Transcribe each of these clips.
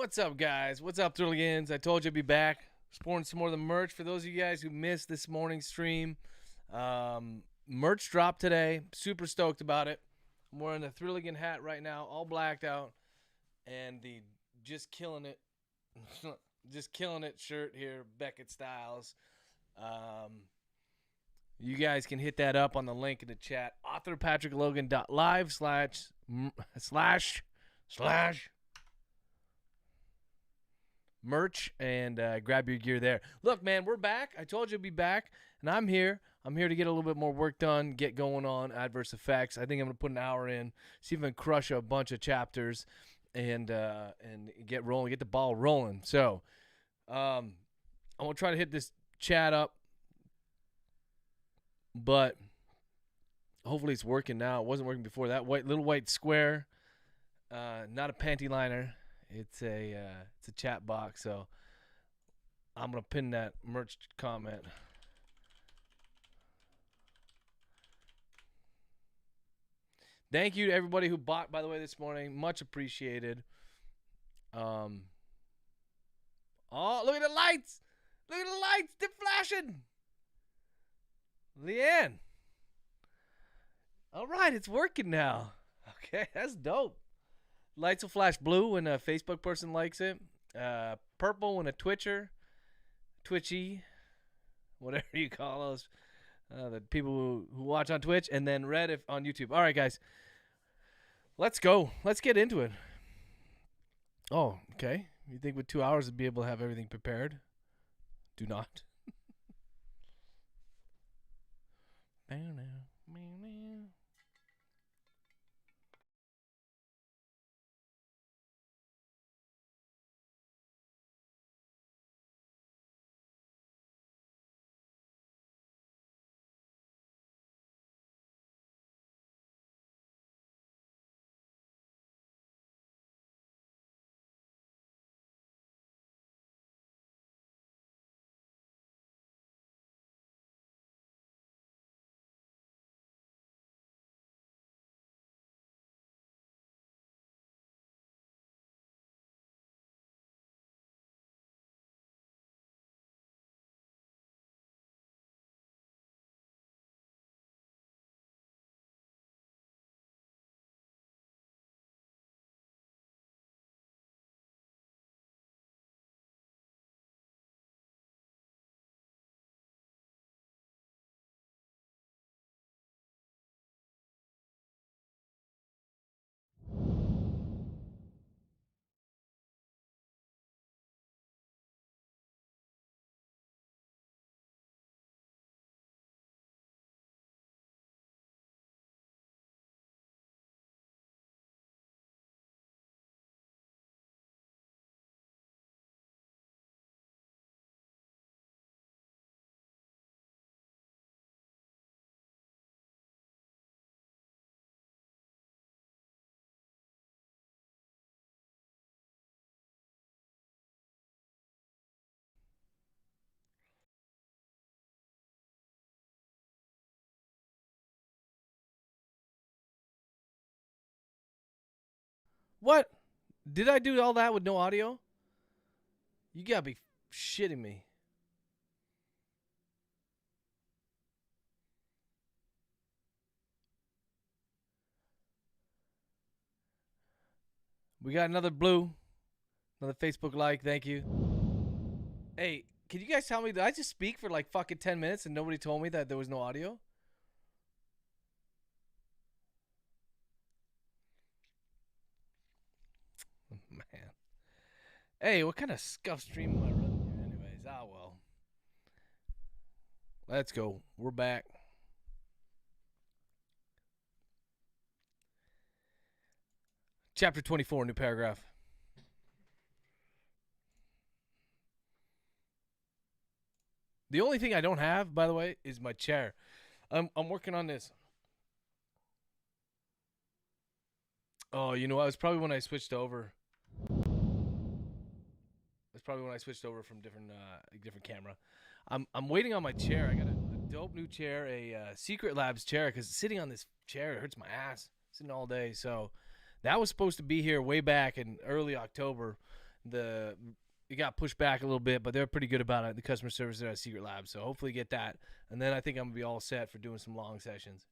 What's up, guys? What's up, Thrilligans? I told you I'd be back. Sporting some more of the merch. For those of you guys who missed this morning's stream, merch dropped today. Super stoked about it. I'm wearing the Thrilligan hat right now, all blacked out, and the Just Killing It, Just Killing It shirt here, Beckett Styles. You guys can hit that up on the link in the chat. authorpatricklogan.live// merch and grab your gear there. Look, man, we're back. I told you I'd be back, and I'm here. I'm here to get a little bit more work done, get going on Adverse Effects. I think I'm going to put an hour in, see if I can crush a bunch of chapters and get rolling, get the ball rolling. So I'm going to try to hit this chat up, but hopefully it's working now. It wasn't working before. That little white square, not a panty liner. It's a chat box, so I'm gonna pin that merch comment. Thank you to everybody who bought, by the way, this morning. Much appreciated. Oh, look at the lights! Look at the lights! They're flashing! Leanne. All right, it's working now. Okay, that's dope. Lights will flash blue when a Facebook person likes it. Purple when a Twitchy, whatever you call those, the people who watch on Twitch, and then red if on YouTube. All right, guys, let's go. Let's get into it. Oh, okay. You think with 2 hours we'd be able to have everything prepared? Do not. What? Did I do all that with no audio? You gotta be shitting me. We got another blue. Another Facebook like. Thank you. Hey, can you guys tell me, did I just speak for like fucking 10 minutes and nobody told me that there was no audio? Man. Hey, what kind of scuff stream am I running here anyways? Ah, well. Let's go. We're back. Chapter 24, new paragraph. The only thing I don't have, by the way, is my chair. I'm working on this. Oh, you know what? It was probably when I switched over. That's probably when I switched over from different camera. I'm waiting on my chair. I got a dope new chair, a Secret Labs chair, because sitting on this chair it hurts my ass sitting all day. So that was supposed to be here way back in early October. it got pushed back a little bit, but they're pretty good about it. The customer service there at Secret Lab, so hopefully get that, and then I think I'm gonna be all set for doing some long sessions.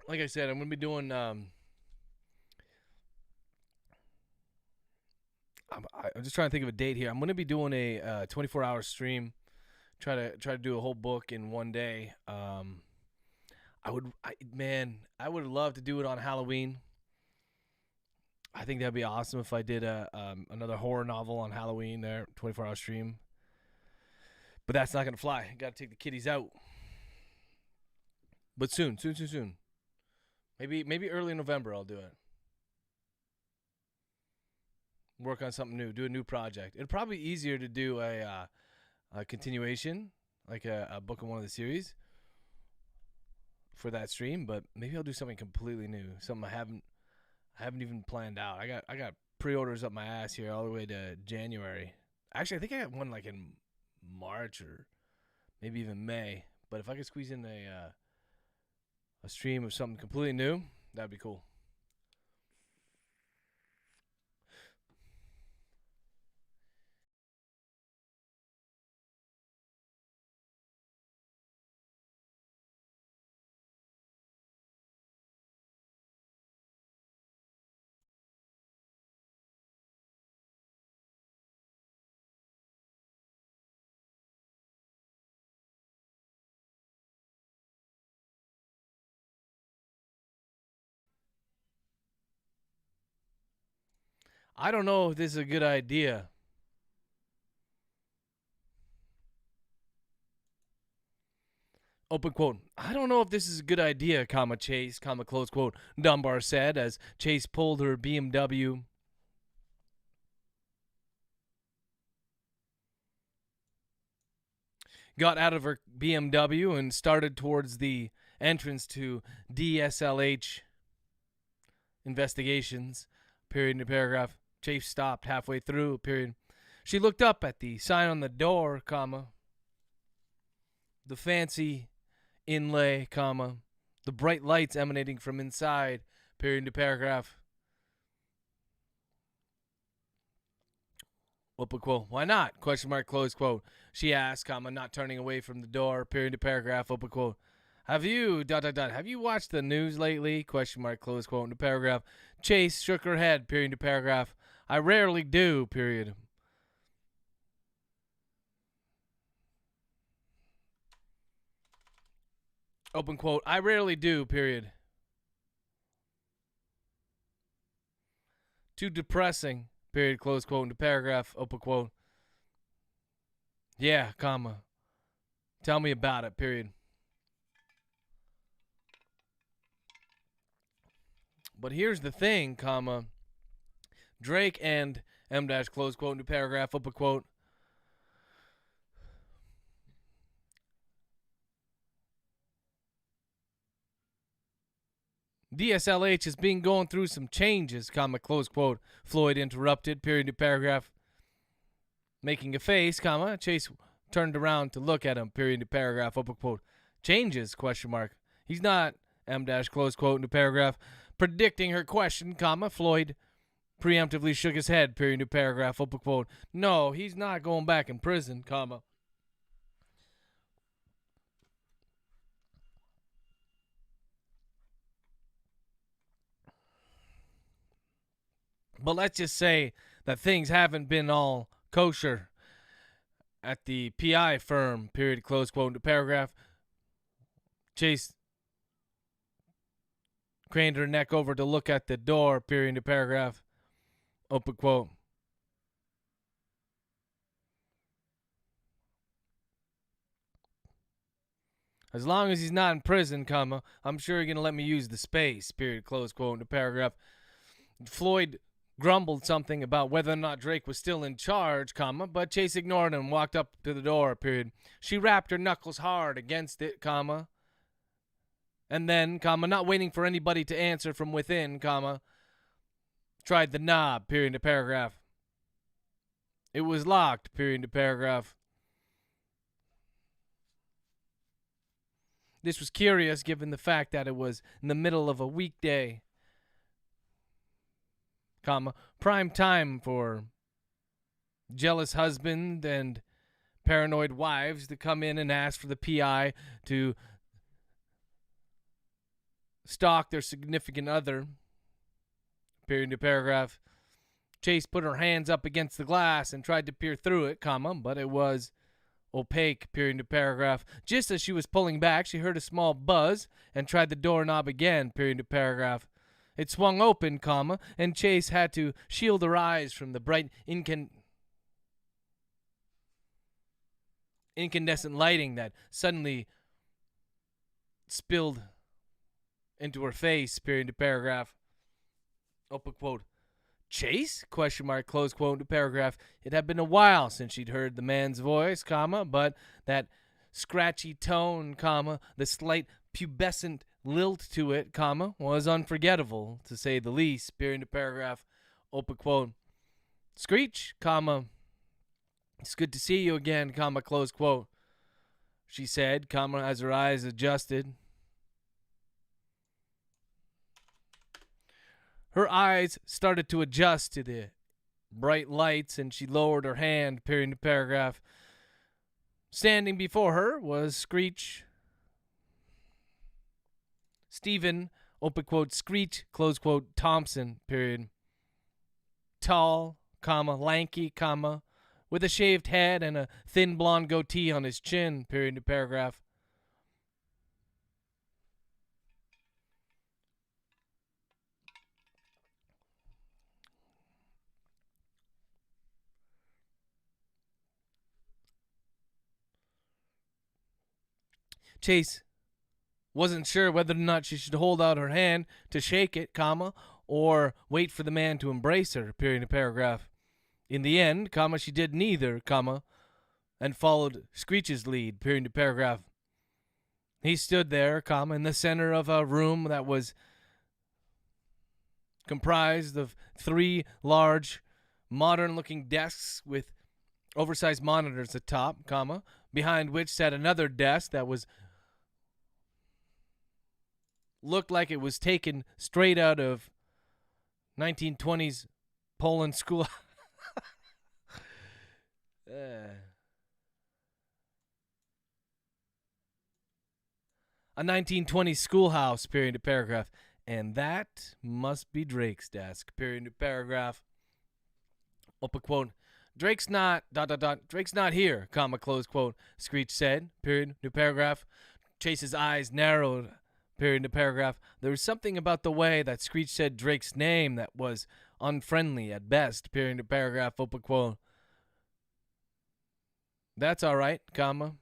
Like I said, I'm gonna be doing. I'm just trying to think of a date here. I'm gonna be doing a 24-hour stream. Try to do a whole book in one day. I would love to do it on Halloween. I think that'd be awesome if I did another horror novel on Halloween there, 24-hour stream. But that's not gonna fly. Got to take the kiddies out. But soon. Maybe early November I'll do it. Work on something new. Do a new project. It'd probably be easier to do a continuation, like a book in one of the series for that stream. But maybe I'll do something completely new. Something I haven't even planned out. I got pre-orders up my ass here all the way to January. Actually, I think I got one like in March or maybe even May. But if I could squeeze in a stream of something completely new, that'd be cool. I don't know if this is a good idea. Open quote. I don't know if this is a good idea, comma Chase, comma close quote. Dunbar said as Chase pulled her BMW. Got out of her BMW and started towards the entrance to DSLH investigations. Period in the paragraph. Chase stopped halfway through. Period. She looked up at the sign on the door, comma. The fancy inlay, comma. The bright lights emanating from inside. Period in the paragraph. Open quote. Why not? Question mark, close quote. She asked, comma, not turning away from the door. Period in the paragraph. Open quote. Have you, ... have you watched the news lately? Question mark, close quote in the paragraph. Chase shook her head. Period in the paragraph. I rarely do. Period. Open quote. I rarely do. Period. Too depressing. Period. Close quote in the paragraph. Open quote. Yeah, comma. Tell me about it. Period. But here's the thing, comma. Drake and M dash close quote into paragraph, open quote. DSLH has been going through some changes, comma, close quote. Floyd interrupted, period to paragraph. Making a face, comma. Chase turned around to look at him, period to paragraph, open quote. Changes, question mark. He's not, M dash close quote into paragraph. Predicting her question, comma. Floyd preemptively shook his head, period to paragraph, open quote. No, he's not going back in prison, comma. But let's just say that things haven't been all kosher at the PI firm, period, close quote into paragraph. Chase craned her neck over to look at the door, period, into paragraph, open quote. As long as he's not in prison, comma, I'm sure you're going to let me use the space, period, close quote, into paragraph. Floyd grumbled something about whether or not Drake was still in charge, comma, but Chase ignored him and walked up to the door, period. She rapped her knuckles hard against it, comma, and then, comma, not waiting for anybody to answer from within, comma, tried the knob, period, to paragraph. It was locked, period, to paragraph. This was curious given the fact that it was in the middle of a weekday. comma, prime time for jealous husband and paranoid wives to come in and ask for the PI to stalk their significant other. Period to paragraph. Chase put her hands up against the glass and tried to peer through it, comma, but it was opaque. Period to paragraph. Just as she was pulling back, she heard a small buzz and tried the doorknob again. Period to paragraph. It swung open, comma, and Chase had to shield her eyes from the bright incandescent lighting that suddenly spilled into her face. Period to paragraph. Open quote. Chase? Question mark, close quote to paragraph. It had been a while since she'd heard the man's voice, comma, but that scratchy tone, comma, the slight pubescent lilt to it, comma, was unforgettable, to say the least. Period to paragraph. Open quote. Screech, comma, it's good to see you again, comma, close quote. She said, comma, as her eyes adjusted. Her eyes started to adjust to the bright lights, and she lowered her hand. Period to paragraph. Standing before her was Screech. Stephen, open quote, Screech, close quote, Thompson, period. Tall, comma, lanky, comma, with a shaved head and a thin blonde goatee on his chin. Period to paragraph. Chase wasn't sure whether or not she should hold out her hand to shake it, comma, or wait for the man to embrace her. Period to paragraph. In the end, comma, she did neither, comma, and followed Screech's lead. Period to paragraph. He stood there, comma, in the center of a room that was comprised of 3 large, modern-looking desks with oversized monitors atop, comma, behind which sat another desk that looked like it was taken straight out of 1920s Poland school. A 1920s schoolhouse. Period to paragraph. And that must be Drake's desk. Period to paragraph. Open quote. Drake's not, ... Drake's not here, comma, close quote, Screech said. Period to paragraph. Chase's eyes narrowed. Period to paragraph. There was something about the way that Screech said Drake's name that was unfriendly at best. Period to paragraph. Open quote. That's all right, comma.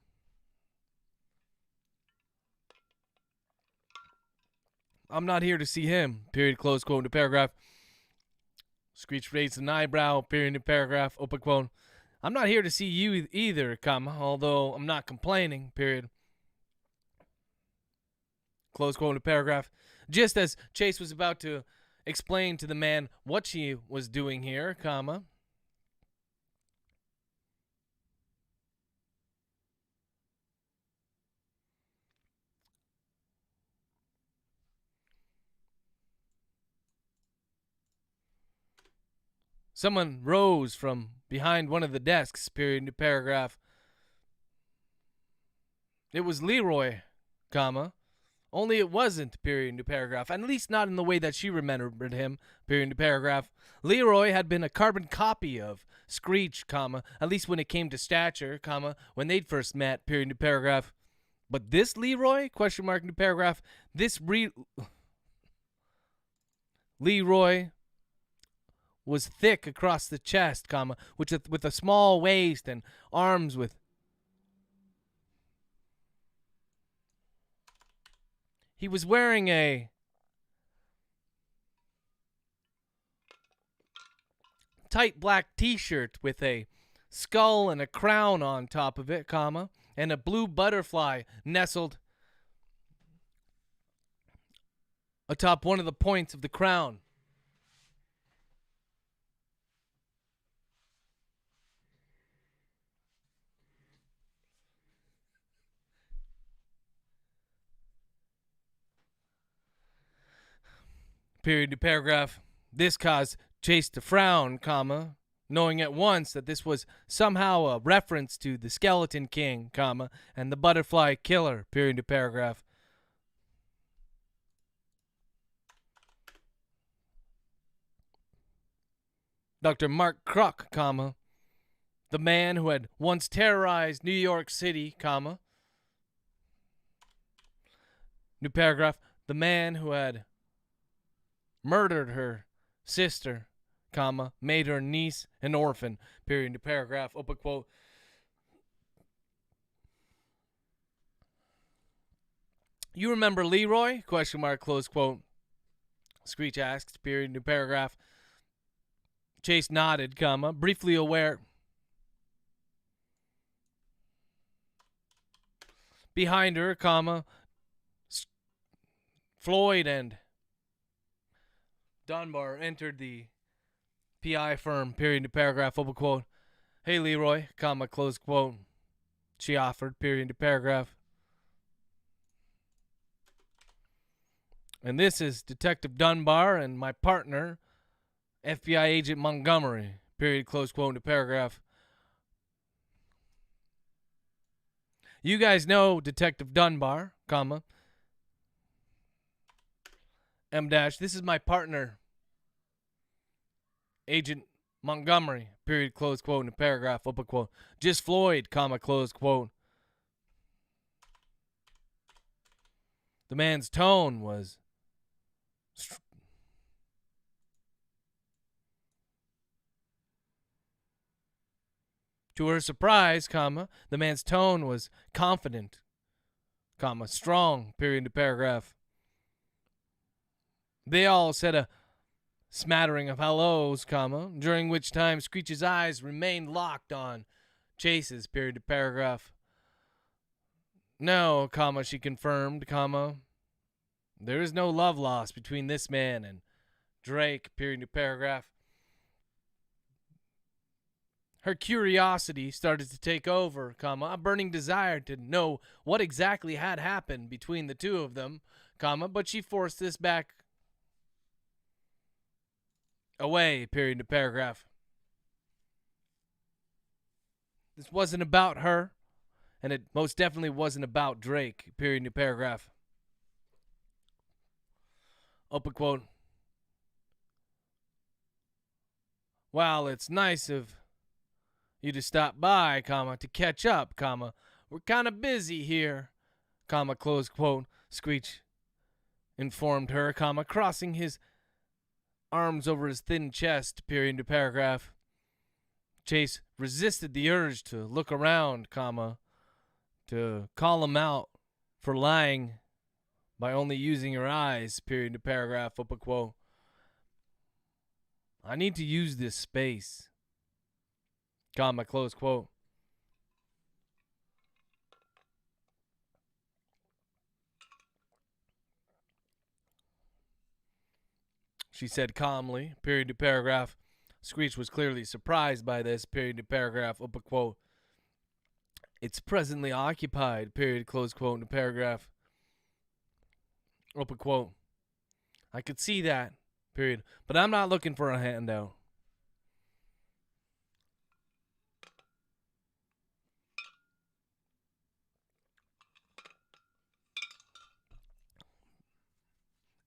I'm not here to see him. Period. Close quote to paragraph. Screech raised an eyebrow. Period to paragraph. Open quote. I'm not here to see you either, comma, although I'm not complaining. Period. Close quote to paragraph. Just as Chase was about to explain to the man what she was doing here, comma, someone rose from behind one of the desks. Period to paragraph. It was Leroy, comma, only it wasn't. Period to paragraph. At least not in the way that she remembered him. Period to paragraph. Leroy had been a carbon copy of Screech, comma, at least when it came to stature, comma, when they'd first met. Period to paragraph. But this Leroy? Question mark into paragraph. This Leroy was thick across the chest, comma, with a small waist and arms with. He was wearing a tight black t-shirt with a skull and a crown on top of it, comma, and a blue butterfly nestled atop one of the points of the crown. Period to paragraph. This caused Chase to frown, comma, knowing at once that this was somehow a reference to the Skeleton King, comma, and the Butterfly Killer, period to paragraph. Dr. Mark Kruk, comma, the man who had once terrorized New York City, comma. New paragraph, the man who had murdered her sister, comma, made her niece an orphan, period to paragraph, open quote. You remember Leroy? Question mark, close quote. Screech asks, period to paragraph. Chase nodded, comma, briefly aware. Behind her, comma, Floyd and Dunbar entered the PI firm, period to paragraph, open quote. Hey, Leroy, comma, close quote. She offered, period to paragraph. And this is Detective Dunbar and my partner, FBI Agent Montgomery, period, close quote, to paragraph. You guys know Detective Dunbar, comma, M dash, this is my partner, Agent Montgomery, period, close quote, in a paragraph, open quote. Just Floyd, comma, close quote. The man's tone was to her surprise, comma, the man's tone was confident, comma, strong, period, to paragraph. They all said a smattering of hellos, comma, during which time Screech's eyes remained locked on Chase's, period to paragraph. No, comma, she confirmed, comma, there is no love lost between this man and Drake, period to paragraph. Her curiosity started to take over, comma, a burning desire to know what exactly had happened between the two of them, comma, but she forced this back away, period to paragraph. This wasn't about her, and it most definitely wasn't about Drake, period to paragraph. Open quote. Well, it's nice of you to stop by, comma, to catch up, comma. We're kind of busy here, comma, close quote. Screech informed her, comma, crossing his arms over his thin chest, period to paragraph. Chase resisted the urge to look around, comma, to call him out for lying by only using her eyes, period to paragraph, open quote. I need to use this space, comma, close quote. She said calmly, period to paragraph. Screech was clearly surprised by this, period to paragraph, open quote. It's presently occupied, period, close quote, in the paragraph. Open quote. I could see that, period, but I'm not looking for a handout.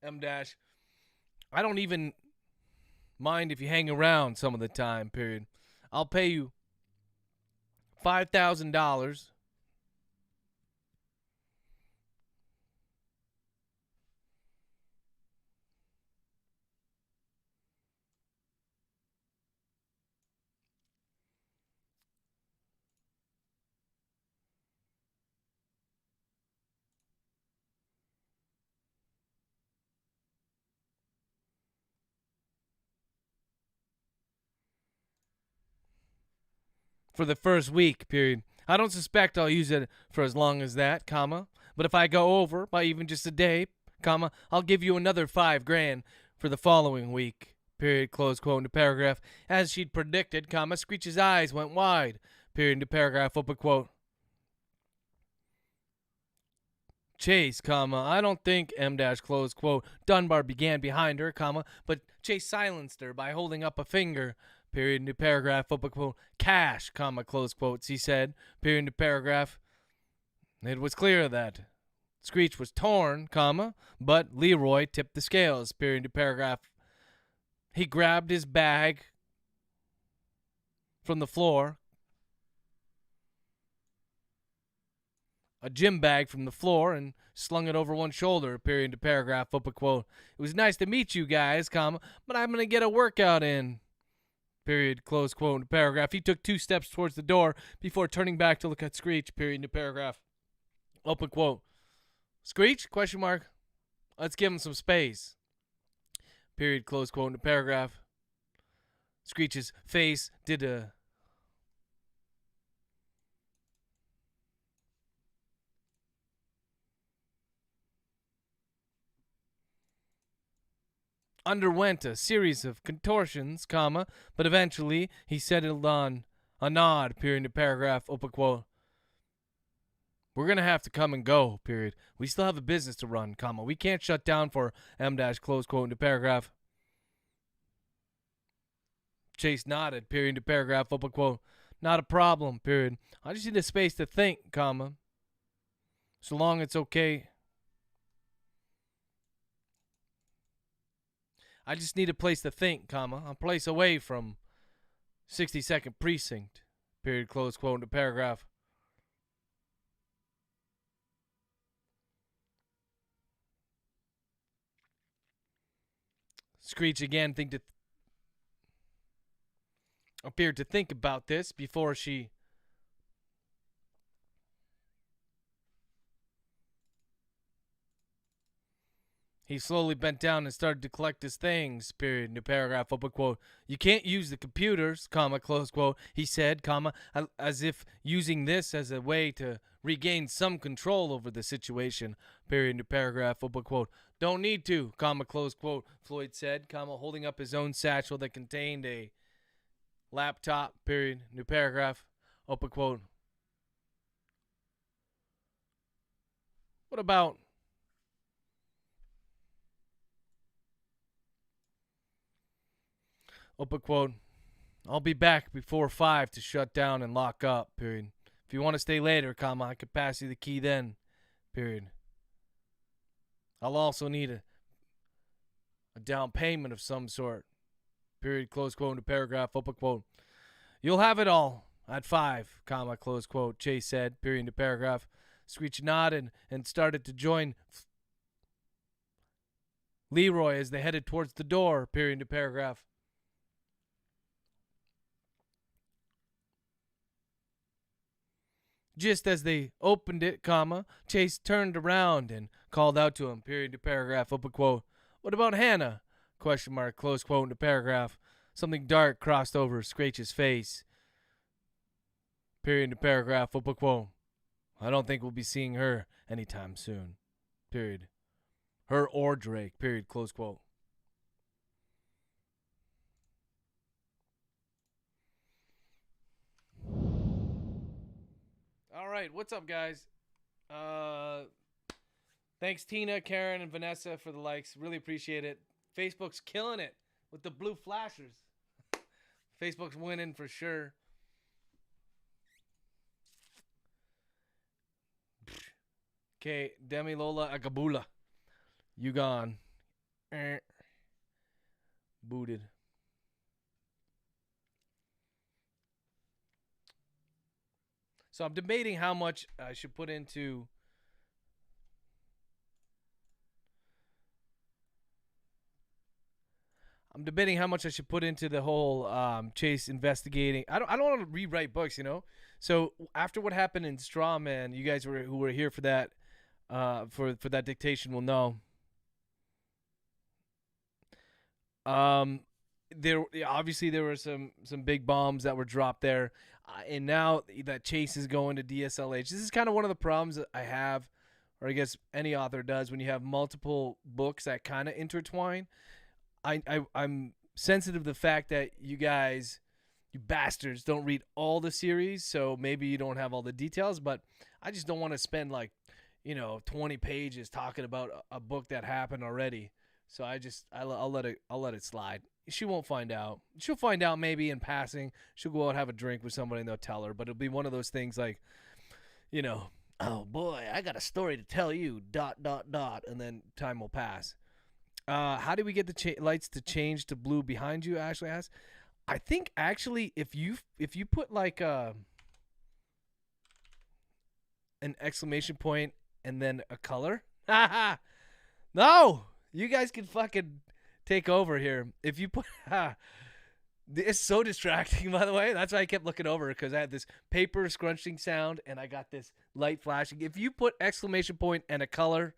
M dash. I don't even mind if you hang around some of the time, period. I'll pay you $5,000 for the first week, period. I don't suspect I'll use it for as long as that, comma. But if I go over by even just a day, comma, I'll give you another $5,000 for the following week, period, close quote, into paragraph. As she'd predicted, comma, Screech's eyes went wide, period, into paragraph, open quote. Chase, comma, I don't think M dash close quote. Dunbar began behind her, comma, but Chase silenced her by holding up a finger. Period, new paragraph, open quote. Cash, comma, close quotes, he said. Period, new paragraph. It was clear that Screech was torn, comma, but Leroy tipped the scales. Period, new paragraph. He grabbed his bag from the floor, a gym bag from the floor, and slung it over one shoulder. Period, to paragraph, open quote. It was nice to meet you guys, comma, but I'm gonna get a workout in. Period, close quote, paragraph. He took 2 steps towards the door before turning back to look at Screech. Period, new paragraph, open quote. Screech? Question mark. Let's give him some space. Period, close quote, paragraph. Screech's face did a underwent a series of contortions, comma, but eventually he settled on a nod. Period, new paragraph, open quote. We're gonna have to come and go. Period. We still have a business to run, comma. We can't shut down for M dash, close quote, into paragraph. Chase nodded. Period, into paragraph, open quote. Not a problem. Period. I just need a space to think, comma. So long it's okay. I just need a place to think, comma. A place away from 62nd Precinct. Period, close quote, into paragraph. Screech again appeared to think about this before she He slowly bent down and started to collect his things. Period, new paragraph, open quote. You can't use the computers, comma, close quote, he said, comma, as if using this as a way to regain some control over the situation. Period, new paragraph, open quote. Don't need to, comma, close quote, Floyd said, comma, holding up his own satchel that contained a laptop. Period, new paragraph, open quote. What about open quote, I'll be back before 5 to shut down and lock up, period. If you want to stay later, comma, I could pass you the key then, period. I'll also need a down payment of some sort, period, close quote, into paragraph, open quote. You'll have it all at 5, comma, close quote, Chase said, period, into paragraph. Screech nodded and started to join Leroy as they headed towards the door, period, into paragraph. Just as they opened it, comma, Chase turned around and called out to him, period, to paragraph, open quote. What about Hannah? Question mark, close quote, into paragraph. Something dark crossed over Screech's face. Period, to paragraph, open quote. I don't think we'll be seeing her anytime soon. Period. Her or Drake, period, close quote. All right, what's up, guys? Thanks, Tina, Karen, and Vanessa for the likes. Really appreciate it. Facebook's killing it with the blue flashers. Facebook's winning for sure. Okay, Demi Lola Agabula. You gone. Booted. So I'm debating how much I should put into the whole Chase investigating. I don't want to rewrite books, you know. So after what happened in Strawman, you guys who were here for that for that dictation will know. There obviously there were some big bombs that were dropped there, and now that Chase is going to DSLH. This is kind of one of the problems that I have, or I guess any author does, when you have multiple books that kind of intertwine. I'm sensitive to the fact that you guys, you bastards, don't read all the series, so maybe you don't have all the details, but I just don't want to spend like 20 pages talking about a book that happened already. So I'll let it slide. She won't find out. She'll find out maybe in passing. She'll go out and have a drink with somebody and they'll tell her. But it'll be one of those things like, oh boy, I got a story to tell you. ... And then time will pass. How do we get the lights to change to blue behind you? Ashley asks. I think actually if you put like an exclamation point and then a color. No, you guys can fucking take over here. If you put, it's so distracting, by the way. That's why I kept looking over, because I had this paper scrunching sound and I got this light flashing. If you put exclamation point and a color,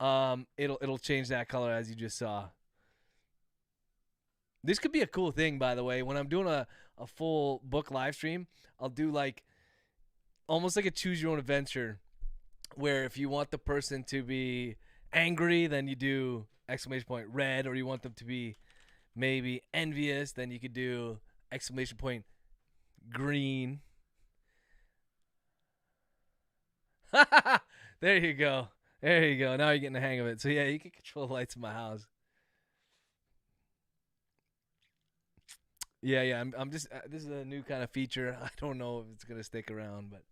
it'll change that color as you just saw. This could be a cool thing, by the way. When I'm doing a full book live stream, I'll do like almost like a choose your own adventure, where if you want the person to be angry, then you do exclamation point red, or you want them to be maybe envious, then you could do exclamation point green. There you go. There you go. Now you're getting the hang of it. So yeah, you can control the lights in my house. Yeah. I'm just. This is a new kind of feature. I don't know if it's gonna stick around, but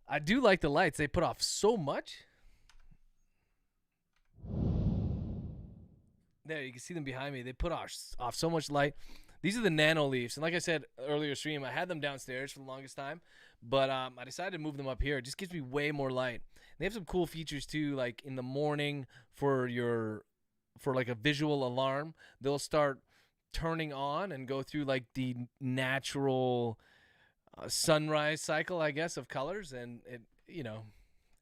I do like the lights. They put off so much. There, you can see them behind me. They put off so much light. These are the nano leaves, and like I said earlier stream, I had them downstairs for the longest time, but I decided to move them up here. It just gives me way more light. They have some cool features too, like in the morning for like a visual alarm. They'll start turning on and go through like the natural sunrise cycle, I guess, of colors, and it,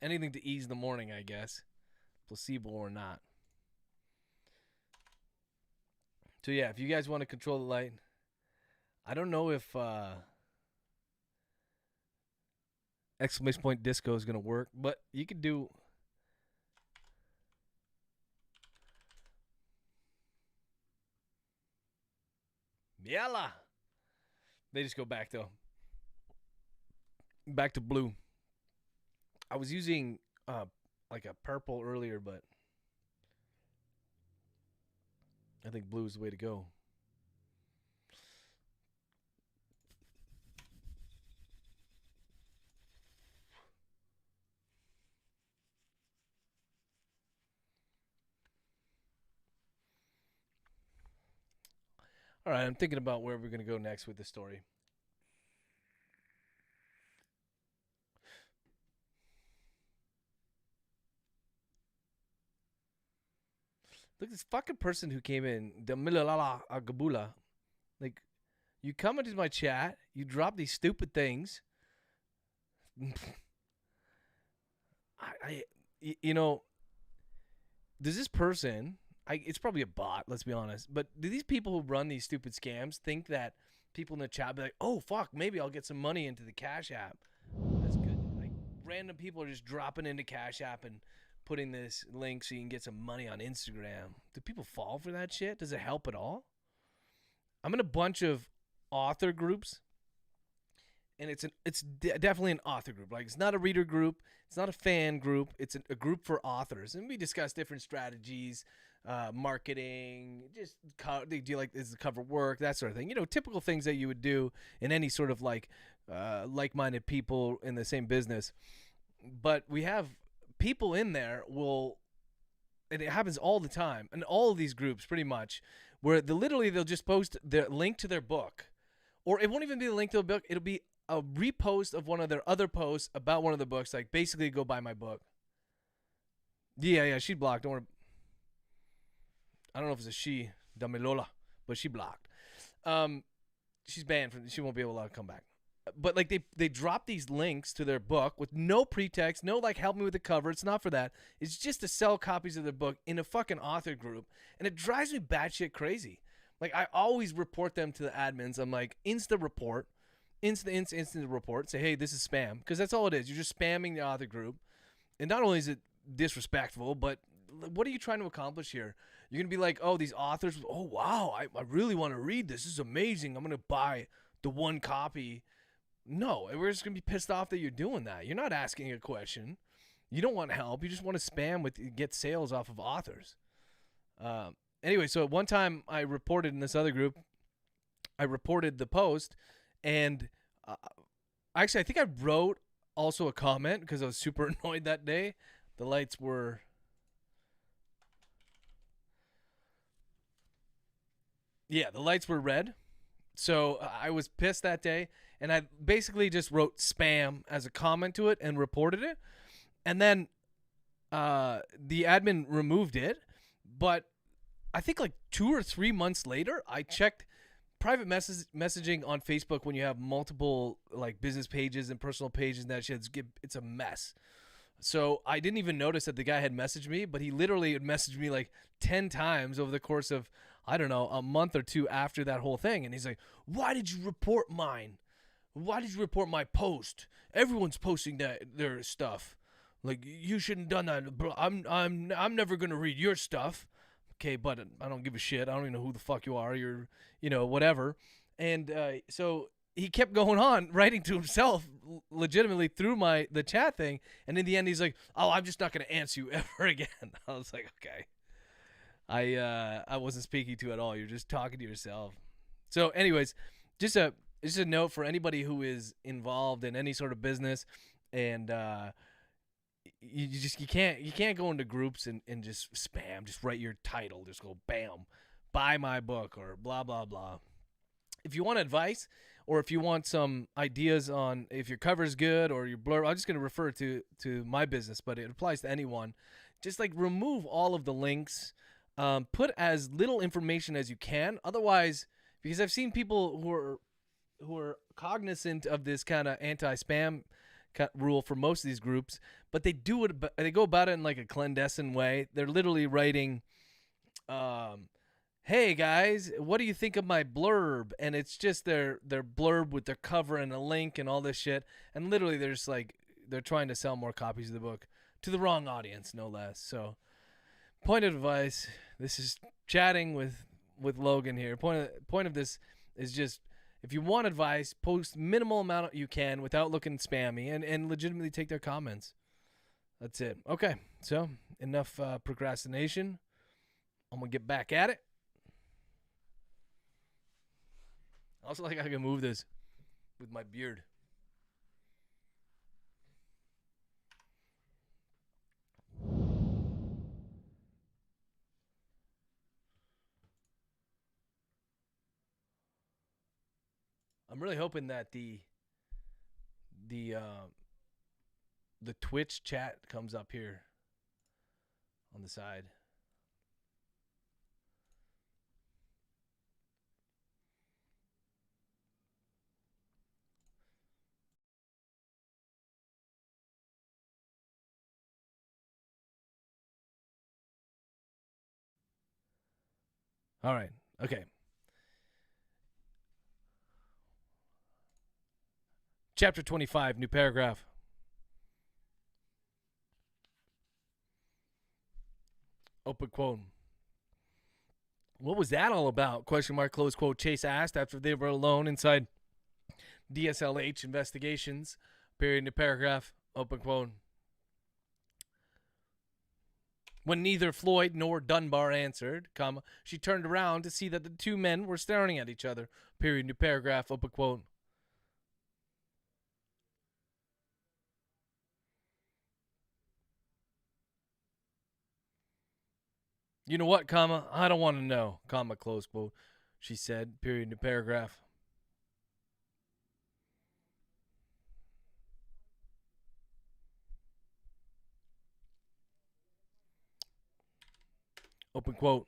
anything to ease the morning, I guess, placebo or not. So yeah, if you guys want to control the light, I don't know if exclamation point disco is gonna work, but you could do. Yalla. They just go back though. Back to blue. I was using like a purple earlier, but I think blue is the way to go. All right, I'm thinking about where we're going to go next with this story. Look, this fucking person who came in, the Milalala Agabula. Like, you come into my chat, you drop these stupid things. Does this person, it's probably a bot, let's be honest, but do these people who run these stupid scams think that people in the chat be like, oh, fuck, maybe I'll get some money into the Cash App? That's good. Like, random people are just dropping into Cash App and putting this link so you can get some money on Instagram. Do people fall for that shit? Does it help at all? I'm in a bunch of author groups, and it's definitely an author group. Like, it's not a reader group, it's not a fan group. It's a group for authors, and we discuss different strategies, marketing, just do you like is the cover work, that sort of thing. Typical things that you would do in any sort of like-minded people in the same business. But we have people in there and it happens all the time, in all of these groups pretty much, where they'll just post their link to their book, or it won't even be the link to the book. It'll be a repost of one of their other posts about one of the books, like basically go buy my book. Yeah, she blocked. Don't worry. I don't know if it's a she, Damilola, but she blocked. She's banned she won't be able to come back. But like they drop these links to their book with no pretext, no like help me with the cover. It's not for that. It's just to sell copies of their book in a fucking author group, and it drives me batshit crazy. Like, I always report them to the admins. I'm like, instant report. Say, hey, this is spam, because that's all it is. You're just spamming the author group, and not only is it disrespectful, but what are you trying to accomplish here? You're gonna be like, oh, these authors, oh wow, I really want to read this. This is amazing. I'm gonna buy the one copy. No, we're just going to be pissed off that you're doing that. You're not asking a question. You don't want help. You just want to spam get sales off of authors. Anyway, so at one time I reported in this other group, I reported the post, and actually I think I wrote also a comment because I was super annoyed that day. The lights were... Yeah, the lights were red. So I was pissed that day, and I basically just wrote spam as a comment to it and reported it. And then the admin removed it. But I think like 2 or 3 months later, I checked private messaging on Facebook when you have multiple like business pages and personal pages and that shit. It's a mess. So I didn't even notice that the guy had messaged me, but he literally had messaged me like 10 times over the course of, I don't know, a month or two after that whole thing. And he's like, why did you report mine? Why did you report my post? Everyone's posting their stuff. Like, you shouldn't have done that. I'm never going to read your stuff. Okay, but I don't give a shit. I don't even know who the fuck you are. You're, whatever. And so he kept going on writing to himself legitimately through the chat thing. And in the end, he's like, oh, I'm just not going to answer you ever again. I was like, okay. I wasn't speaking to at all. You're just talking to yourself. So anyways, just a note for anybody who is involved in any sort of business, and you can't go into groups and just spam, just write your title, just go bam, buy my book or blah blah blah. If you want advice or if you want some ideas on if your cover's good or your blurb, I'm just going to refer to my business, but it applies to anyone. Just like remove all of the links. Put as little information as you can. Otherwise, because I've seen people who are cognizant of this kind of anti-spam rule for most of these groups, but they do it. They go about it in like a clandestine way. They're literally writing, "Hey guys, what do you think of my blurb?" And it's just their blurb with their cover and a link and all this shit. And literally, they're just like they're trying to sell more copies of the book to the wrong audience, no less. So. Point of advice, this is chatting with Logan here. Point of this is just, if you want advice, post minimal amount you can without looking spammy and legitimately take their comments. That's it. Okay, so enough procrastination. I'm going to get back at it. I also like I can move this with my beard. I'm really hoping that the Twitch chat comes up here on the side. All right. Okay. Chapter 25, new paragraph. Open quote. What was that all about? Question mark, close quote. Chase asked after they were alone inside DSLH investigations. Period, new paragraph. Open quote. When neither Floyd nor Dunbar answered, comma, she turned around to see that the two men were staring at each other. Period, new paragraph. Open quote. You know what, comma? I don't want to know, comma, close quote. She said, period, new paragraph. Open quote.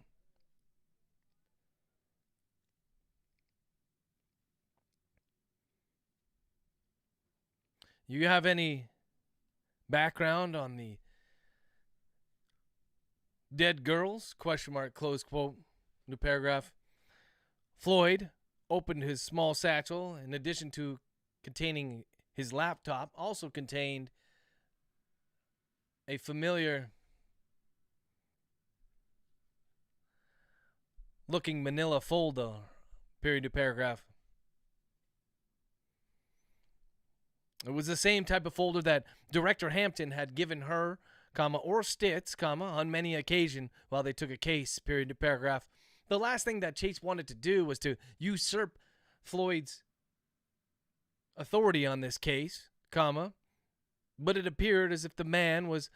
You have any background on the dead girls? Question mark, close quote. New paragraph. Floyd opened his small satchel. In addition to containing his laptop, also contained a familiar looking manila folder. Period, new paragraph. It was the same type of folder that Director Hampton had given her, comma, or Stitz, comma, on many occasions while they took a case, period to paragraph. The last thing that Chase wanted to do was to usurp Floyd's authority on this case, comma, but it appeared as if the man was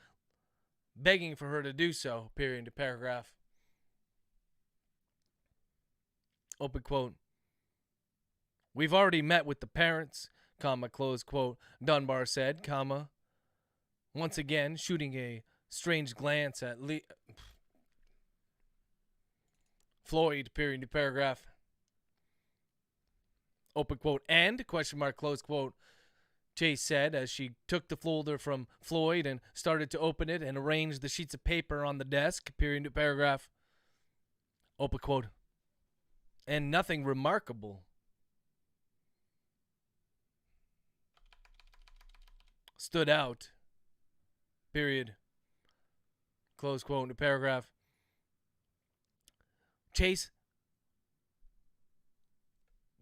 begging for her to do so, period to paragraph. Open quote. We've already met with the parents, comma, close quote, Dunbar said, comma, once again shooting a strange glance at Floyd, period to paragraph. Open quote, and, question mark, close quote, Chase said as she took the folder from Floyd and started to open it and arrange the sheets of paper on the desk, period to paragraph. Open quote. And nothing remarkable stood out, period, close quote, in the paragraph. Chase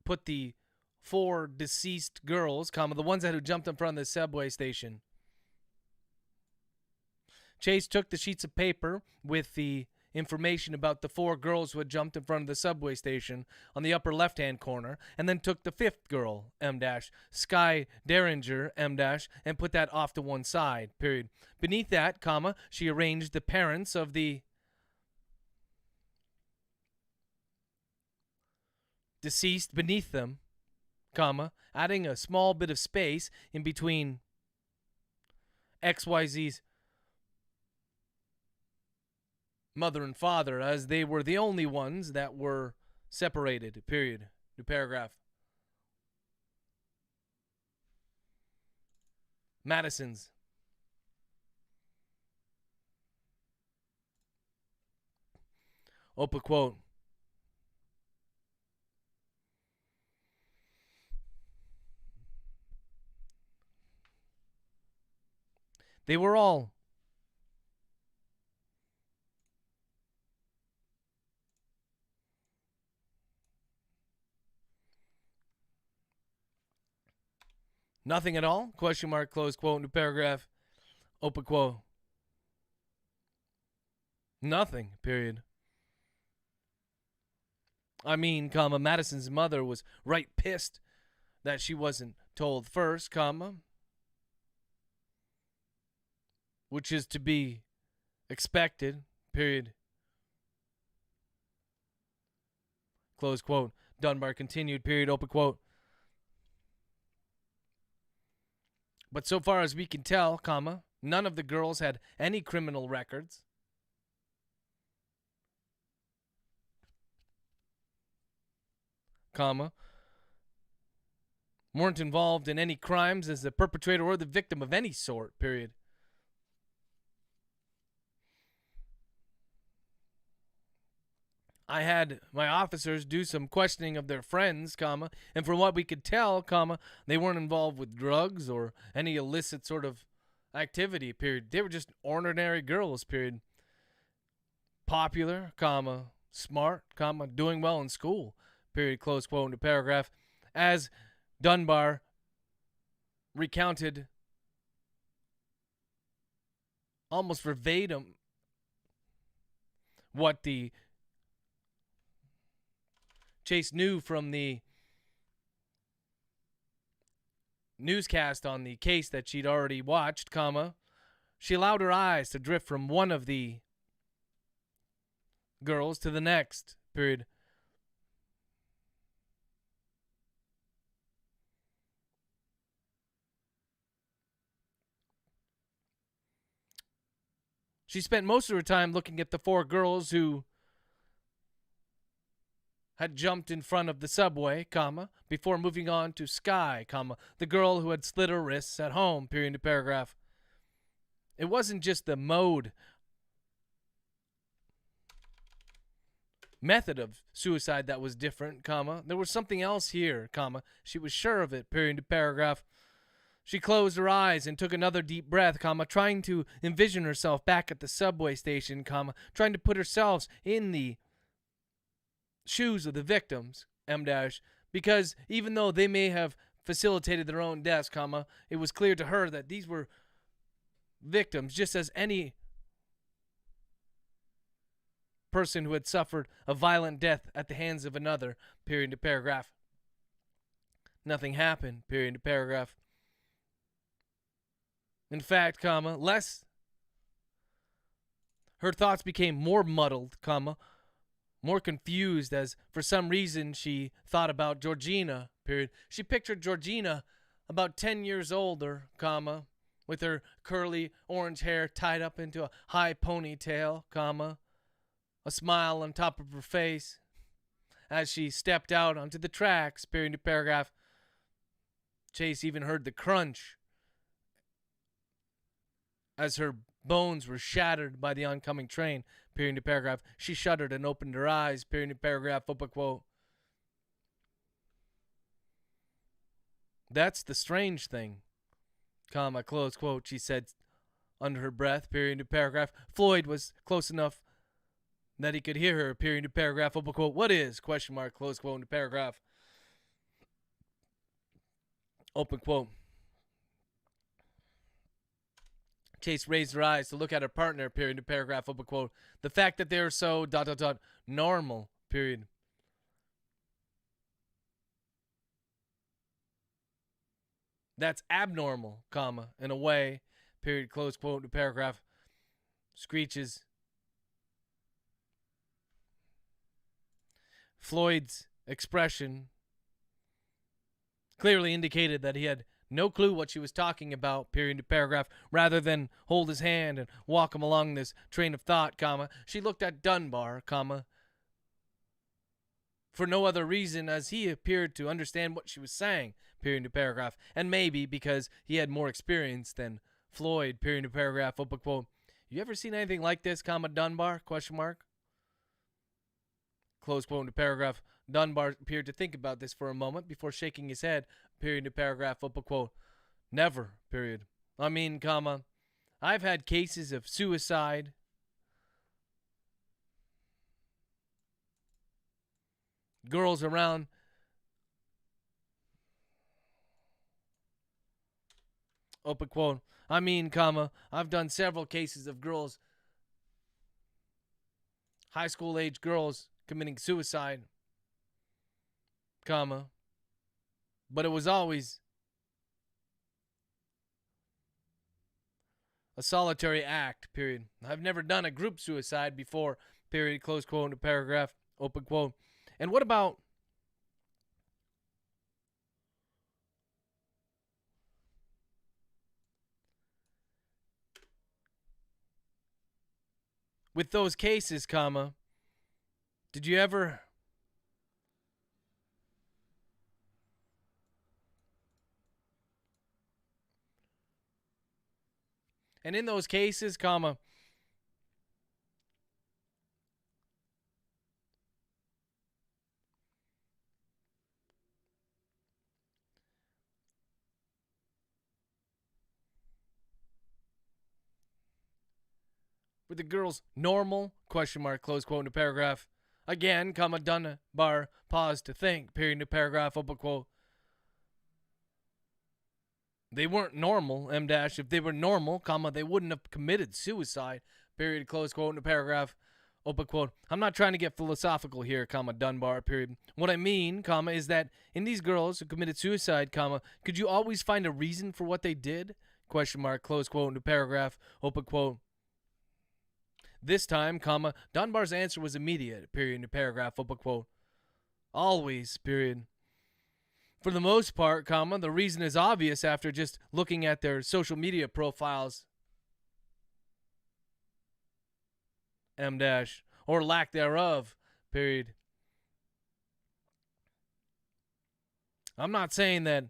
put the 4 deceased girls, comma, the ones that who jumped in front of the subway station. Chase took the sheets of paper with the information about the 4 girls who had jumped in front of the subway station on the upper left-hand corner, and then took the 5th girl, M-, Sky Derringer, M-, and put that off to one side, period. Beneath that, comma, she arranged the parents of the deceased beneath them, comma, adding a small bit of space in between XYZ's mother and father, as they were the only ones that were separated, period. New paragraph. Madison's. Open quote. They were all nothing at all, question mark, close quote, new paragraph, open quote. Nothing, period. I mean, comma, Madison's mother was right pissed that she wasn't told first, comma, which is to be expected, period. Close quote. Dunbar continued, period, open quote. But so far as we can tell, comma, none of the girls had any criminal records. Comma, weren't involved in any crimes as the perpetrator or the victim of any sort, period. I had my officers do some questioning of their friends, comma, and from what we could tell, comma, they weren't involved with drugs or any illicit sort of activity, period. They were just ordinary girls, period. Popular, comma, smart, comma, doing well in school, period, close quote in the paragraph, as Dunbar recounted almost verbatim what the Chase knew from the newscast on the case that she'd already watched, comma, she allowed her eyes to drift from one of the girls to the next, period. She spent most of her time looking at the 4 girls who had jumped in front of the subway, comma, before moving on to Sky, comma, the girl who had slit her wrists at home, period to paragraph. It wasn't just the method of suicide that was different, comma. There was something else here, comma. She was sure of it, period to paragraph. She closed her eyes and took another deep breath, comma, trying to envision herself back at the subway station, comma, trying to put herself in the shoes of the victims, M-, because even though they may have facilitated their own deaths, comma, it was clear to her that these were victims just as any person who had suffered a violent death at the hands of another, period to paragraph. Nothing happened, period to paragraph. In fact, comma, her thoughts became more muddled, comma, more confused as for some reason she thought about Georgina, period. She pictured Georgina about 10 years older, comma, with her curly orange hair tied up into a high ponytail, comma, a smile on top of her face as she stepped out onto the tracks, period to paragraph. Chase even heard the crunch as her bones were shattered by the oncoming train, period to paragraph. She shuddered and opened her eyes, period to paragraph, open quote. That's the strange thing, comma, close quote, she said under her breath, period to paragraph. Floyd was close enough that he could hear her, period to paragraph, open quote. What is, question mark, close quote, into paragraph. Open quote. Chase raised her eyes to look at her partner, period to paragraph, open quote. The fact that they're so ... normal, period. That's abnormal, comma, in a way, period, close quote, to paragraph. Screeches. Floyd's expression clearly indicated that he had no clue what she was talking about, period to paragraph. Rather than hold his hand and walk him along this train of thought, comma, she looked at Dunbar, comma, for no other reason as he appeared to understand what she was saying, period to paragraph, and maybe because he had more experience than Floyd, period to paragraph, open quote. You ever seen anything like this, comma, Dunbar, question mark? Close quote to paragraph. Dunbar appeared to think about this for a moment before shaking his head, period to paragraph, open quote. Never, period. I mean, comma, I've had cases of suicide. Girls around. Open quote. I mean, comma, I've done several cases of girls, high school age girls, committing suicide, comma, but it was always a solitary act, period. I've never done a group suicide before, period, close quote, into paragraph, open quote. And what about with those cases, comma, did you ever and in those cases, comma, were the girls normal, question mark, close quote, into paragraph. Again, comma, Dunbar paused to think, period, into paragraph, open quote. They weren't normal, M dash. If they were normal, comma, they wouldn't have committed suicide, period, close quote, into paragraph, open quote. I'm not trying to get philosophical here, comma, Dunbar, period. What I mean, comma, is that in these girls who committed suicide, comma, could you always find a reason for what they did? Question mark, close quote, into paragraph, open quote. This time, comma, Dunbar's answer was immediate, period, into paragraph, open quote. Always, period. For the most part, comma, the reason is obvious after just looking at their social media profiles, M dash, or lack thereof, period. I'm not saying that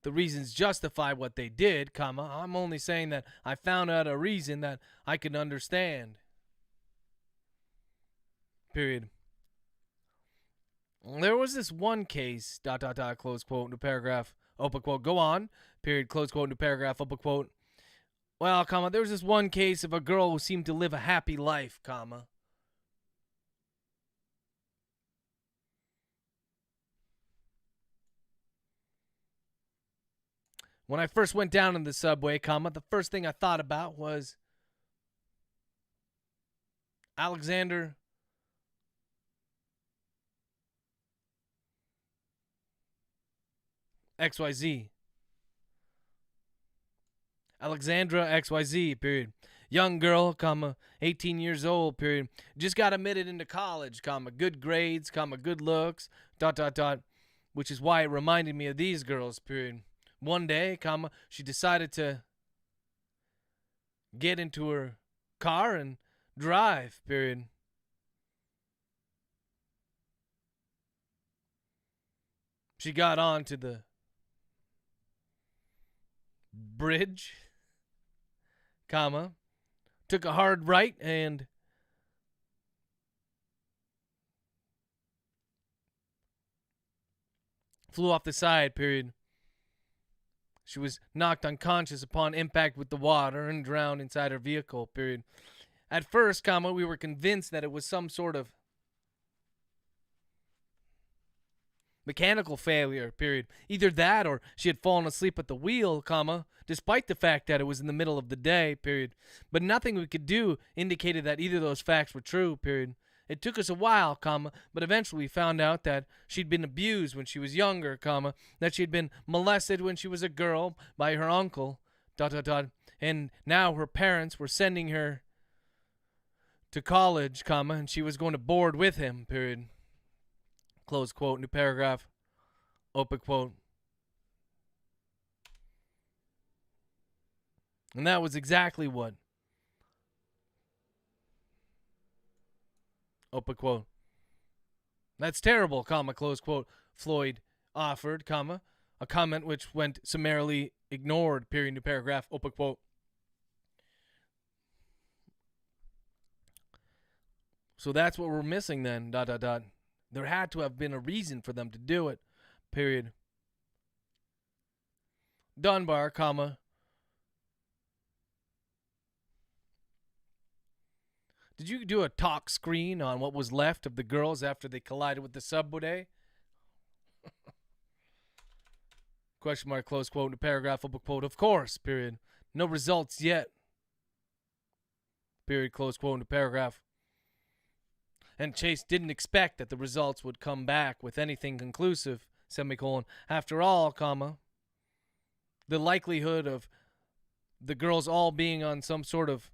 the reasons justify what they did, comma. I'm only saying that I found out a reason that I could understand, period. There was this one case, ... close quote, into paragraph, open quote, go on, period, close quote, into paragraph, open quote. Well, comma, there was this one case of a girl who seemed to live a happy life, comma. When I first went down in the subway, comma, the first thing I thought about was Alexander XYZ. Alexandra XYZ, period. Young girl, comma, 18 years old, period. Just got admitted into college, comma, good grades, comma, good looks, dot, dot, dot. Which is why it reminded me of these girls, period. One day, comma, she decided to get into her car and drive, period. She got onto the bridge, comma, took a hard right and flew off the side, period. She was knocked unconscious upon impact with the water and drowned inside her vehicle, period. At first, comma, we were convinced that it was some sort of mechanical failure, period. Either that or she had fallen asleep at the wheel, comma, despite the fact that it was in the middle of the day, period. But nothing we could do indicated that either of those facts were true, period. It took us a while, comma, but eventually we found out that she'd been abused when she was younger, comma, that she'd been molested when she was a girl by her uncle, dot, dot, dot, and now her parents were sending her to college, comma, and she was going to board with him, period. Close quote, new paragraph, open quote. And that was exactly what, open quote. That's terrible, comma, close quote, Floyd offered, comma, a comment which went summarily ignored, period, new paragraph, open quote. So that's what we're missing then, dot, dot, dot. There had to have been a reason for them to do it, period. Dunbar, comma. Did you do a talk screen on what was left of the girls after they collided with the subway? Question mark, close quote, in paragraph, open quote, of course, period. No results yet. Period, close quote, in the paragraph. And Chase didn't expect that the results would come back with anything conclusive, semicolon. After all, comma, the likelihood of the girls all being on some sort of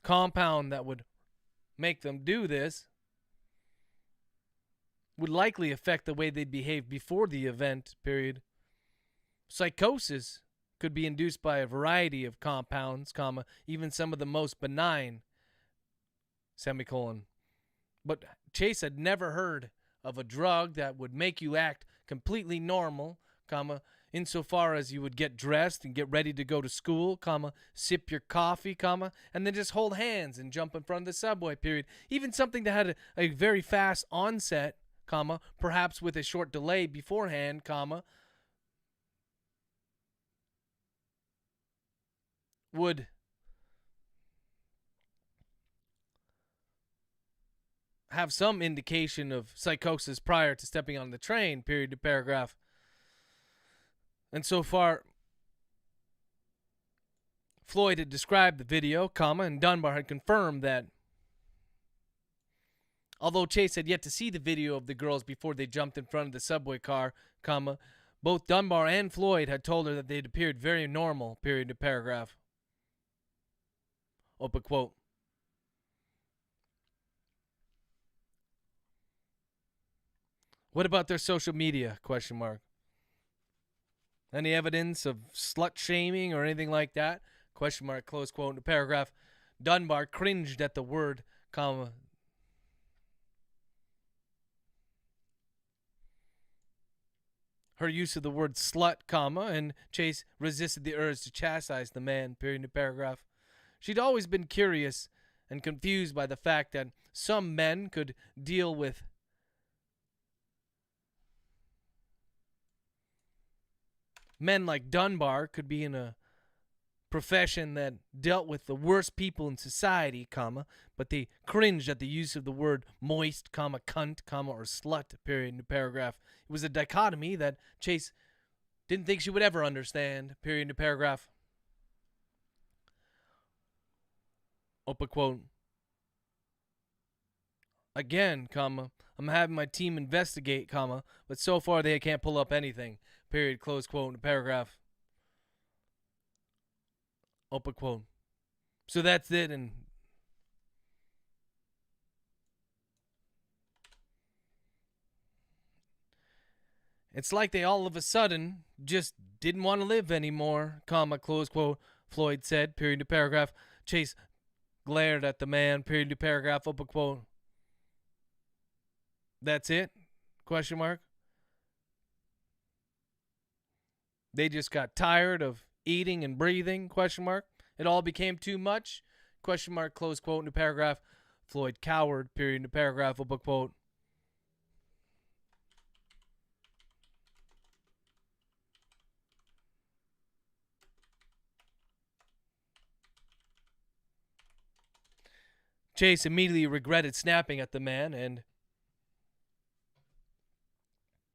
compound that would make them do this would likely affect the way they'd behave before the event, period. Psychosis could be induced by a variety of compounds, comma, even some of the most benign, semicolon. But Chase had never heard of a drug that would make you act completely normal, comma, insofar as you would get dressed and get ready to go to school, comma, sip your coffee, comma, and then just hold hands and jump in front of the subway, period. Even something that had a very fast onset, comma, perhaps with a short delay beforehand, comma, would have some indication of psychosis prior to stepping on the train, period to paragraph. And so far, Floyd had described the video, comma, and Dunbar had confirmed that although Chase had yet to see the video of the girls before they jumped in front of the subway car, comma, both Dunbar and Floyd had told her that they'd appeared very normal, period to paragraph. Open quote. What about their social media? Question mark. Any evidence of slut shaming or anything like that? Question mark, close quote in the paragraph. Dunbar cringed at the word, comma. Her use of the word slut, comma, and Chase resisted the urge to chastise the man, period in the paragraph. She'd always been curious and confused by the fact that some men could deal with men like Dunbar could be in a profession that dealt with the worst people in society, comma, but they cringed at the use of the word moist, comma, cunt, comma, or slut, period in the paragraph. It was a dichotomy that Chase Didn't think she would ever understand, period to paragraph. Open quote. Again, comma, I'm having my team investigate, comma, but so far they can't pull up anything, period, close quote, paragraph. Open quote. So that's it, and it's like they all of a sudden just didn't want to live anymore, comma, close quote, Floyd said, period to paragraph. Chase glared at the man, period to paragraph, open quote. That's it? Question mark. They just got tired of eating and breathing, question mark. It all became too much, question mark, close quote, into paragraph. Floyd cowered, period, into paragraph, open quote. Chase immediately regretted snapping at the man and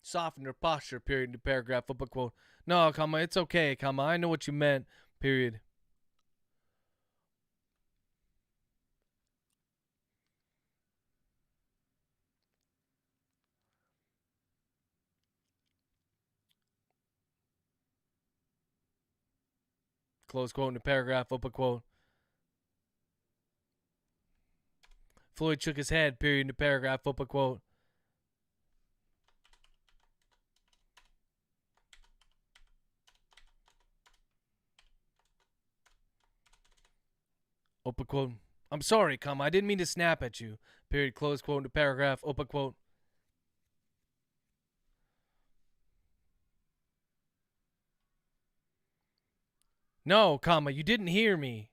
softened her posture, period, into paragraph, open quote. No, comma, it's okay, comma, I know what you meant, period. Close quote into paragraph, open quote. Floyd shook his head, period, into paragraph, open quote. Open quote. I'm sorry, comma, I didn't mean to snap at you, period, close quote, into paragraph, open quote. No, comma, you didn't hear me.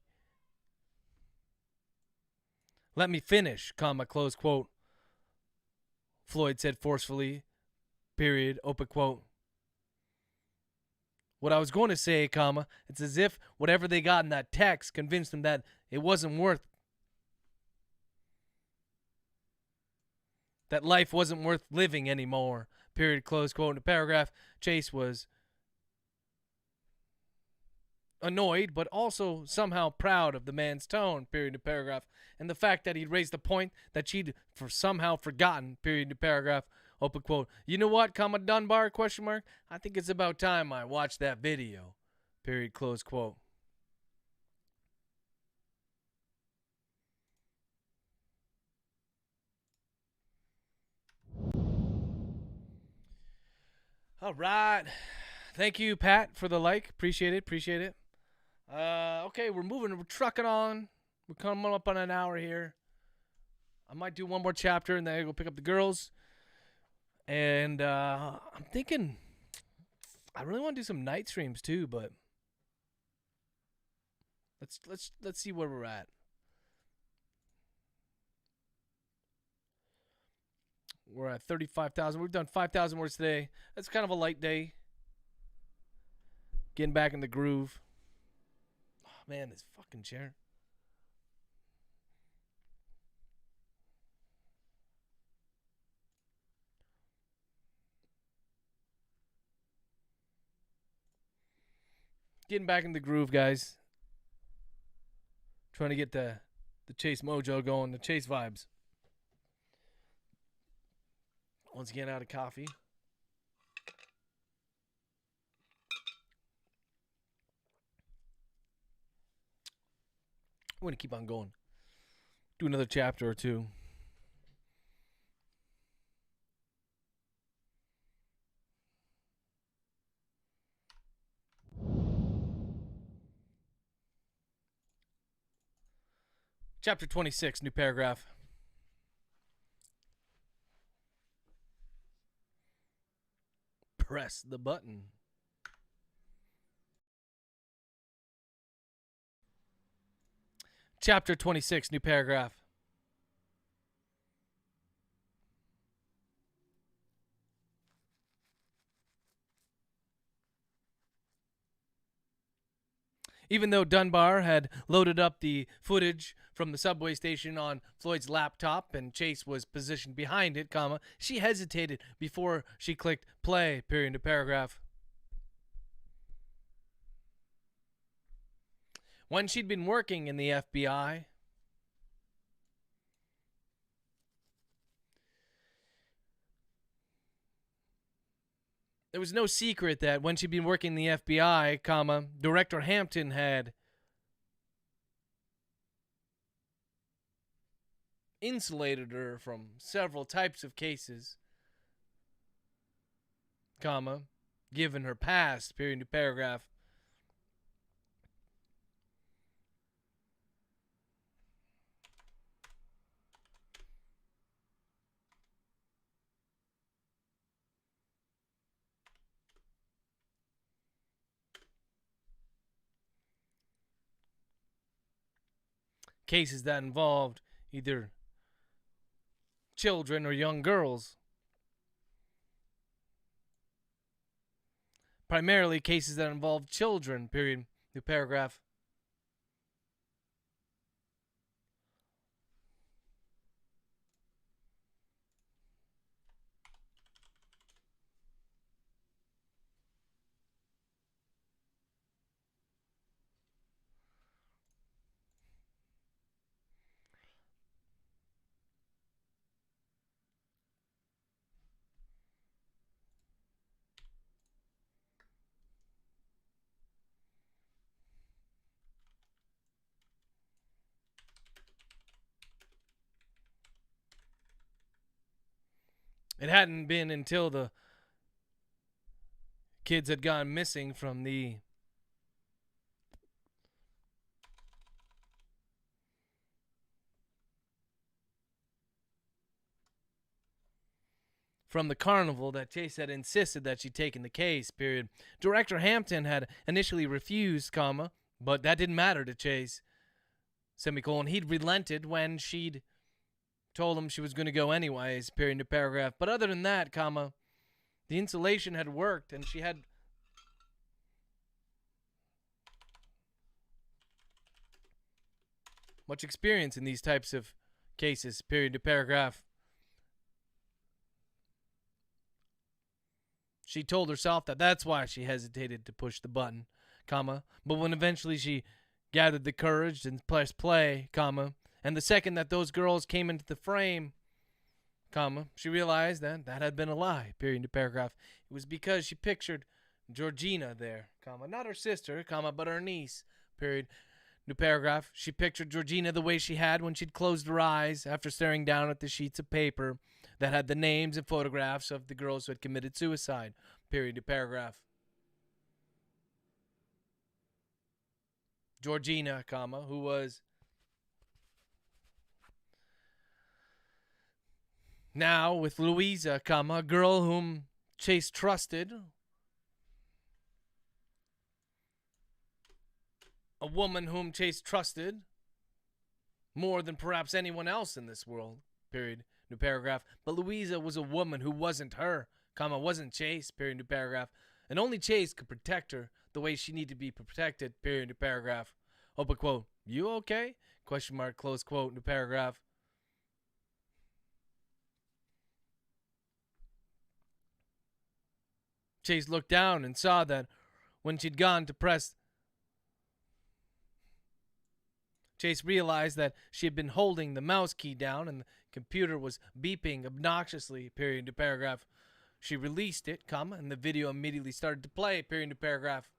Let me finish, comma, close quote. Floyd said forcefully, period, open quote. What I was going to say, comma, it's as if whatever they got in that text convinced them that it wasn't worth, that life wasn't worth living anymore, period, close quote. In the paragraph, Chase was annoyed, but also somehow proud of the man's tone, period, in the paragraph, and the fact that he'd raised the point that she'd somehow forgotten, period, in the paragraph, open quote. You know what, comma, Dunbar, question mark? I think it's about time I watched that video, period, close quote. All right. Thank you, Pat, for the like. Appreciate it. Appreciate it. Okay, we're moving. We're trucking on. We're coming up on an hour here. I might do one more chapter and then I go pick up the girls. And I'm thinking I really want to do some night streams too, but let's see where we're at. We're at 35,000. We've done 5,000 words today. That's kind of a light day. Getting back in the groove. Oh, man, this fucking chair. Getting back in the groove, guys. Trying to get the chase mojo going, the chase vibes. Once again, out of coffee. I'm going to keep on going. Do another chapter or two. Chapter 26, new paragraph. Press the button. Chapter 26, new paragraph. Even though Dunbar had loaded up the footage from the subway station on Floyd's laptop and Chase was positioned behind it, comma, she hesitated before she clicked play, period, to paragraph. When she'd been working in the FBI, it was no secret that when she'd been working in the FBI, Director Hampton had insulated her from several types of cases, given her past, period to paragraph. Cases that involved either children or young girls. Primarily cases that involved children, period to paragraph. It hadn't been until the kids had gone missing from the carnival that Chase had insisted that she'd taken the case, period. Director Hampton had initially refused, but that didn't matter to Chase, semicolon. He'd relented when she'd told him she was going to go anyways, period to paragraph. But other than that, the insulation had worked, and she had much experience in these types of cases, period to paragraph. She told herself that that's why she hesitated to push the button, but when eventually she gathered the courage and pressed play, and the second that those girls came into the frame, she realized that that had been a lie, period to paragraph. It was because she pictured Georgina there, not her sister, but her niece, period to paragraph. She pictured Georgina the way she had when she'd closed her eyes after staring down at the sheets of paper that had the names and photographs of the girls who had committed suicide, period to paragraph. Georgina, who was now with Louisa, a girl whom Chase trusted, a woman whom Chase trusted more than perhaps anyone else in this world, period to paragraph. But Louisa was a woman who wasn't her, wasn't Chase, period to paragraph. And only Chase could protect her the way she needed to be protected, period to paragraph. Open quote. You okay? Question mark, close quote, to paragraph. Chase looked down and saw that when she'd gone to press, Chase realized that she had been holding the mouse key down and the computer was beeping obnoxiously, period to paragraph. She released it, and the video immediately started to play, period to paragraph.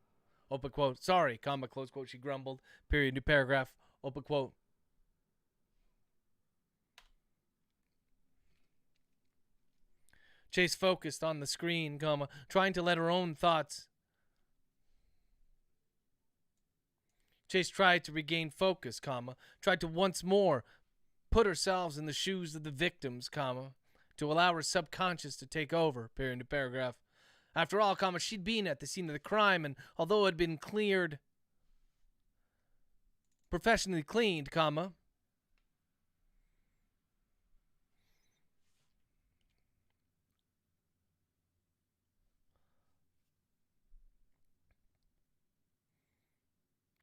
Open quote. Sorry, close quote, she grumbled, period to paragraph. Open quote. Chase focused on the screen, trying to let her own thoughts. Chase tried to regain focus, tried to once more put herself in the shoes of the victims, to allow her subconscious to take over, period to paragraph. After all, she'd been at the scene of the crime, and although it had been cleared, professionally cleaned,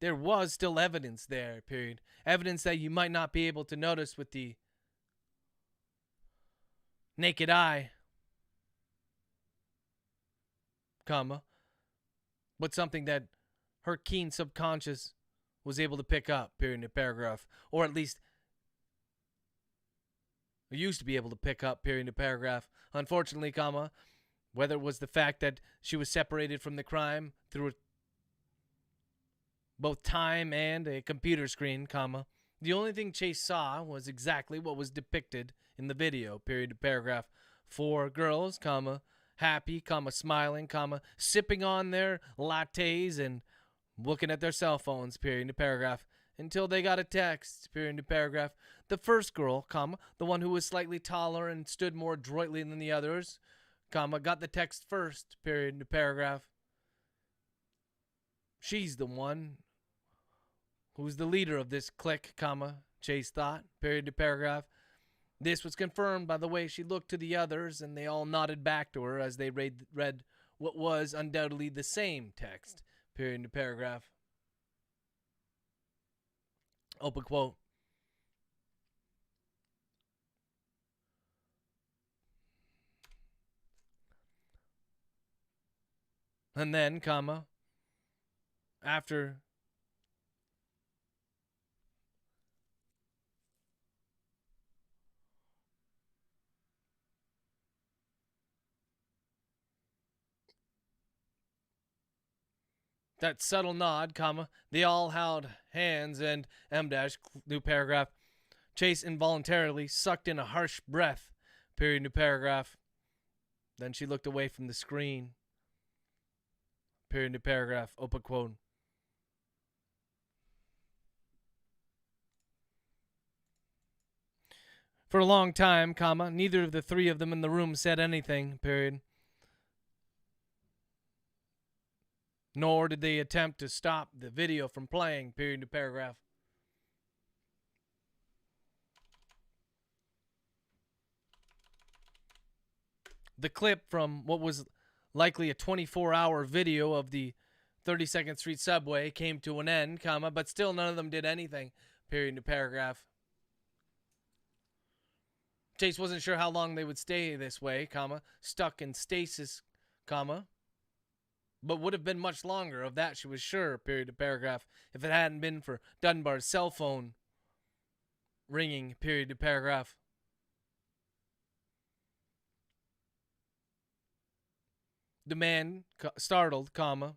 there was still evidence there, period. Evidence that you might not be able to notice with the naked eye, but something that her keen subconscious was able to pick up, period, end of paragraph. Or at least used to be able to pick up, period, end of paragraph. Unfortunately, comma, whether it was the fact that she was separated from the crime through both time and a computer screen, comma, the only thing Chase saw was exactly what was depicted in the video, period, end of paragraph. 4 girls, comma, happy, comma, smiling, comma, sipping on their lattes and looking at their cell phones, period, end of paragraph, until they got a text, period, end of paragraph. The first girl, comma, the one who was slightly taller and stood more adroitly than the others, comma, got the text first, period, end of paragraph. She's the one who's the leader of this clique, comma, Chase thought, period, end of paragraph. This was confirmed by the way she looked to the others, and they all nodded back to her as they read what was undoubtedly the same text, period, end of paragraph. Open quote. And then, comma, after that subtle nod, comma, they all held hands and M dash, new paragraph. Chase involuntarily sucked in a harsh breath, period, new paragraph. Then she looked away from the screen, period, new paragraph, open quote. For a long time, comma, neither of the 3 of them in the room said anything, period. Nor did they attempt to stop the video from playing, period, new paragraph. The clip from what was likely a 24-hour video of the 32nd Street subway came to an end, comma, but still none of them did anything, period, new paragraph. Chase wasn't sure how long they would stay this way, comma, stuck in stasis, comma, but would have been much longer. Of that she was sure, period, new paragraph, if it hadn't been for Dunbar's cell phone ringing, period, new paragraph. The man, startled, comma,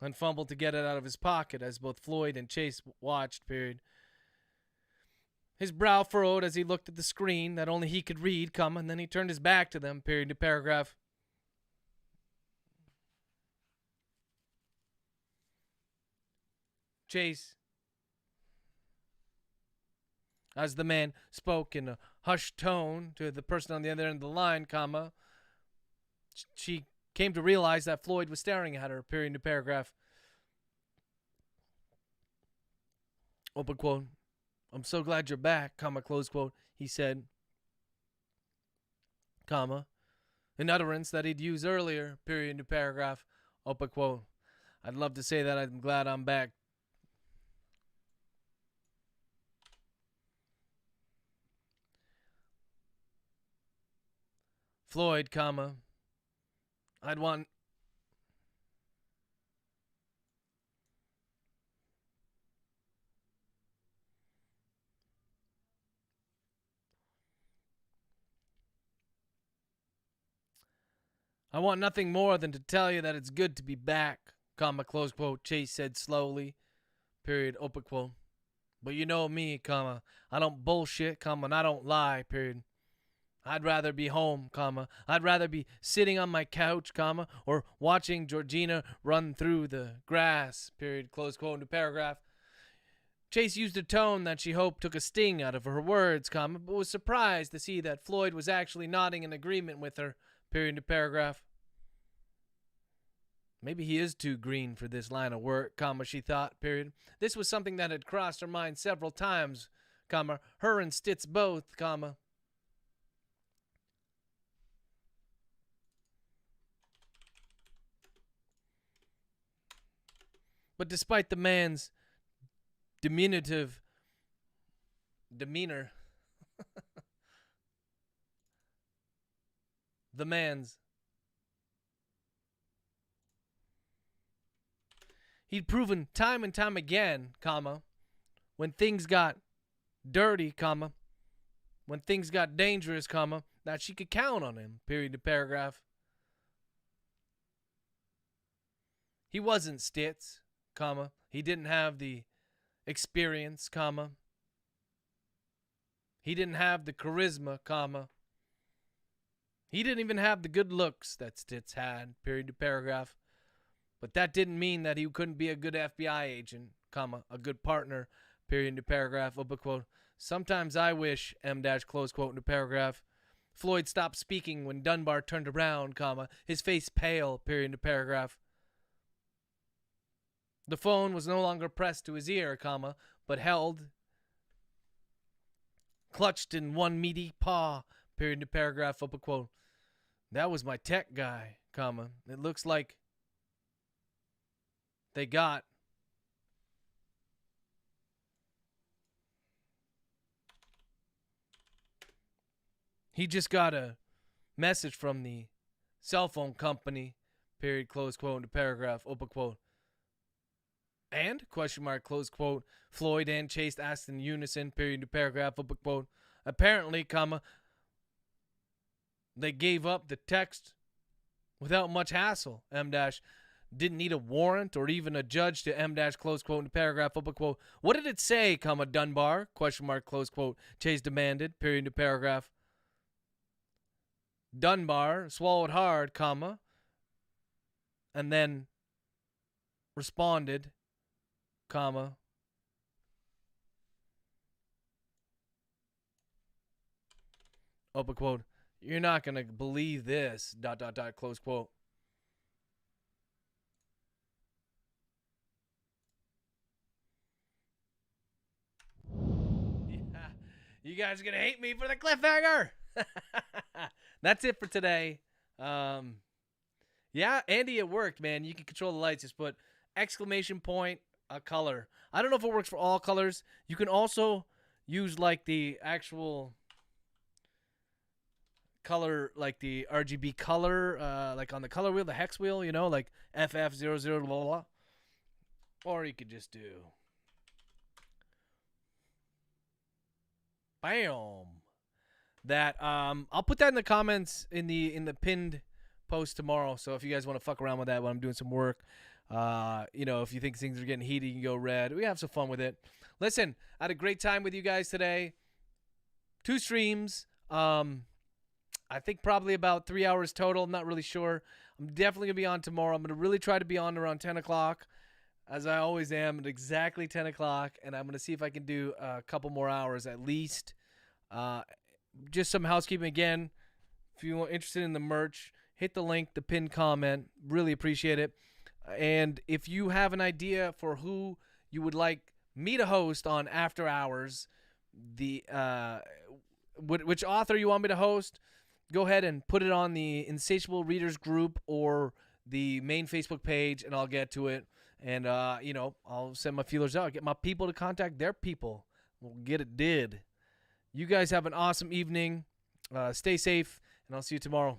and fumbled to get it out of his pocket as both Floyd and Chase watched, period. His brow furrowed as he looked at the screen that only he could read, comma, and then he turned his back to them, period, to paragraph. Chase, as the man spoke in a hushed tone to the person on the other end of the line, comma, she came to realize that Floyd was staring at her, period, to paragraph. Open quote. I'm so glad you're back, comma, close quote, he said, comma, an utterance that he'd used earlier, period, to paragraph, open quote. I'd love to say that I'm glad I'm back. Floyd, comma, I want nothing more than to tell you that it's good to be back, comma, close quote, Chase said slowly, period, open quote. But you know me, comma, I don't bullshit, comma, and I don't lie, period. I'd rather be home, comma. I'd rather be sitting on my couch, comma, or watching Georgina run through the grass, period, close quote, into paragraph. Chase used a tone that she hoped took a sting out of her words, comma, but was surprised to see that Floyd was actually nodding in agreement with her, period, into paragraph. Maybe he is too green for this line of work, comma, she thought, period. This was something that had crossed her mind several times, comma, her and Stitz both, comma. But despite the man's diminutive demeanor, the man's, He'd proven time and time again, when things got dirty, when things got dangerous, that she could count on him, period to paragraph. He wasn't Stitz, he didn't have the experience, he didn't have the charisma, he didn't even have the good looks that Stitz had, period to paragraph. But that didn't mean that he couldn't be a good FBI agent, a good partner, period to paragraph, open quote. Sometimes I wish, M dash close quote into paragraph. Floyd stopped speaking when Dunbar turned around, his face pale, period to paragraph. The phone was no longer pressed to his ear, but held, clutched in one meaty paw, period to paragraph, open quote. That was my tech guy, it looks like they got he just got a message from the cell phone company, period, close quote, into paragraph, open quote. And, question mark, close quote, Floyd and Chase asked in unison, period to paragraph, open quote. Apparently, they gave up the text without much hassle, M dash. Didn't need a warrant or even a judge to M dash, close quote, in paragraph, open quote. What did it say, Dunbar, question mark, close quote, Chase demanded, period to paragraph. Dunbar swallowed hard, and then responded, open quote, you're not going to believe this, ... close quote. Yeah, you guys are going to hate me for the cliffhanger. That's it for today. Yeah, Andy, it worked, man. You can control the lights. Just put exclamation point, a color. I don't know if it works for all colors. You can also use like the actual color, like the RGB color, like on the color wheel, the hex wheel, like FF00, blah, blah, blah. Or you could just do bam. That I'll put that in the comments in the pinned post tomorrow. So if you guys want to fuck around with that when I'm doing some work, if you think things are getting heated, you can go red. We have some fun with it. Listen, I had a great time with you guys today. 2 streams. I think probably about 3 hours total. I'm not really sure. I'm definitely gonna be on tomorrow. I'm gonna really try to be on around 10 o'clock, as I always am, at exactly 10 o'clock. And I'm gonna see if I can do a couple more hours at least. Just some housekeeping again. If you're interested in the merch, hit the link, the pinned comment. Really appreciate it. And if you have an idea for who you would like me to host on After Hours, which author you want me to host, go ahead and put it on the Insatiable Readers group or the main Facebook page, and I'll get to it. And, I'll send my feelers out. Get my people to contact their people. We'll get it did. You guys have an awesome evening. Stay safe, and I'll see you tomorrow.